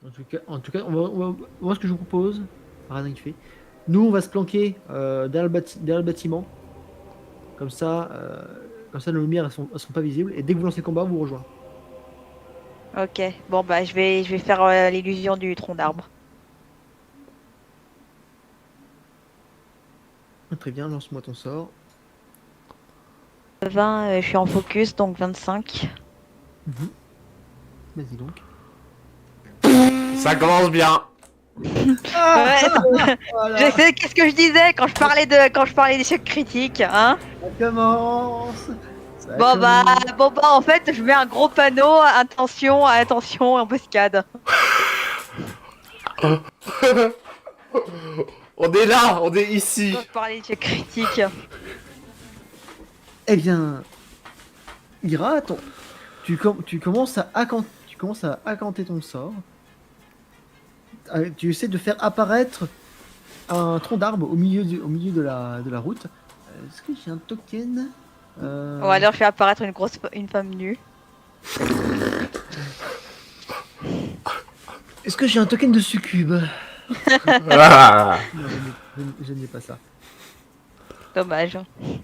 En tout cas, moi, ce que je vous propose, rien qui fait, nous, on va se planquer derrière le bâtiment. Comme ça, nos lumières, elles sont pas visibles. Et dès que vous lancez le combat, vous rejoint. Ok, bon bah je vais faire l'illusion du tronc d'arbre. Très bien, lance-moi ton sort. 20, je suis en focus, donc 25. Mhm. Vas-y donc. Ça commence bien. Ah, Ouais, je voilà, sais, qu'est-ce que je disais quand je parlais d'échec critique, hein? ça commence. Ça Bon bah, commence. bon bah, en fait, je mets un gros panneau, attention, attention, embuscade. On est là, on est ici. Quand je parlais d'échec critique. Eh bien, Ira, tu commences à accanter ton sort. Tu essaies de faire apparaître un tronc d'arbre au milieu de la route. Est-ce que j'ai un token? Ou alors je fais apparaître une femme nue. Est-ce que j'ai un token de succube? Ah. Non, je n'ai pas ça. Dommage.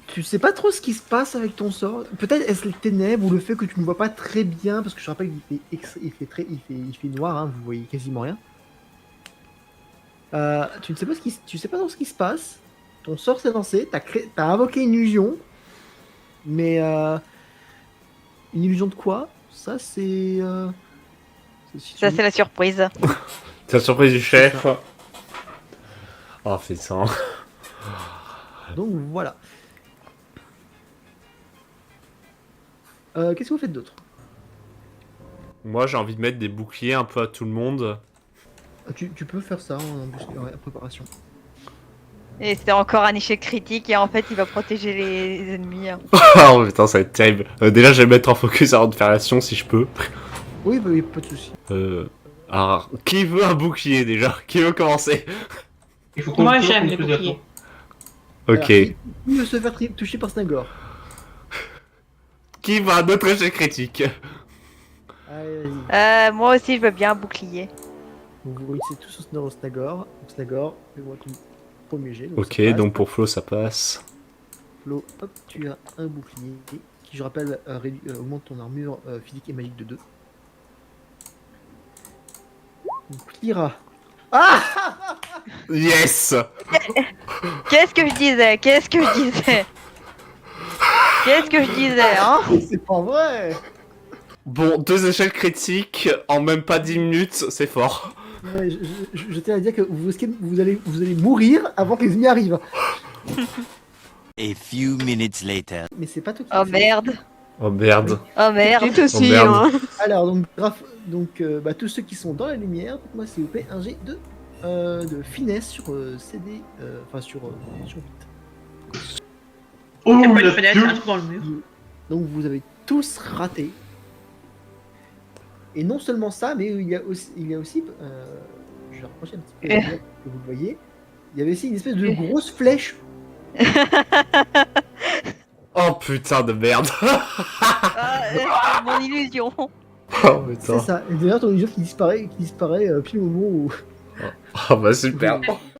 Tu sais pas trop ce qui se passe avec ton sort. Peut-être est-ce les ténèbres ou le fait que tu ne vois pas très bien, parce que je rappelle qu'il fait, il fait noir, hein, vous voyez quasiment rien. Tu ne sais pas tu sais pas trop ce qui se passe. Ton sort s'est lancé, t'as invoqué une illusion, mais une illusion de quoi? Ça Ça, c'est la surprise. C'est la surprise du c'est chef. ça. Oh, fais ça. Donc voilà. Qu'est-ce que vous faites d'autre? Moi, j'ai envie de mettre des boucliers un peu à tout le monde. Tu peux faire ça en préparation. Et c'est encore un échec critique et en fait, il va protéger les ennemis. Oh putain, ça va être terrible. Déjà, je vais me mettre en focus avant de faire l'action si je peux. Oui, bah, pas de souci. Alors, qui veut un bouclier déjà? Qui veut commencer? Il faut qu'on Moi, tourne j'aime en les plus de boucliers. tour. Ok. Alors, qui veut se faire toucher par Snagor? Qui veut un autre échec critique? Allez, vas-y. Moi aussi, je veux bien un bouclier. Donc, vous réussissez tous au Snagor. Donc, Snagor, fais-moi ton premier jet. Donc, Ok, ça passe. donc pour Flo, ça passe. Flo, hop, tu as un bouclier qui, je rappelle, augmente ton armure physique et magique de 2. Donc, Lyra. Ah! Yes! Qu'est-ce que je disais? Qu'est-ce que je disais? Qu'est-ce que je disais, hein? C'est pas vrai! Bon, 2 échecs critiques en même pas 10 minutes, c'est fort. Ouais, je tiens à dire que vous allez mourir avant que les ennemis arrivent. A few minutes later. Mais c'est pas toi qui Oh le fais. merde. Oh merde. Oh merde. Vite aussi, Oh, merde. hein. Alors, tous ceux qui sont dans la lumière, faites-moi s'il vous plaît un jet de finesse sur CD, sur 8. Oh, Il y a pas il y une a fenêtre, deux. un trou dans le mur. Donc vous avez tous raté. Et non seulement ça, mais il y a aussi je vais rapprocher un petit peu pour que vous le voyez. Il y avait aussi une espèce de grosse flèche. Oh putain de merde. Mon illusion. Oh C'est putain. ça. Et d'ailleurs, ton illusion qui disparaît pile au moment où. Oh bah super.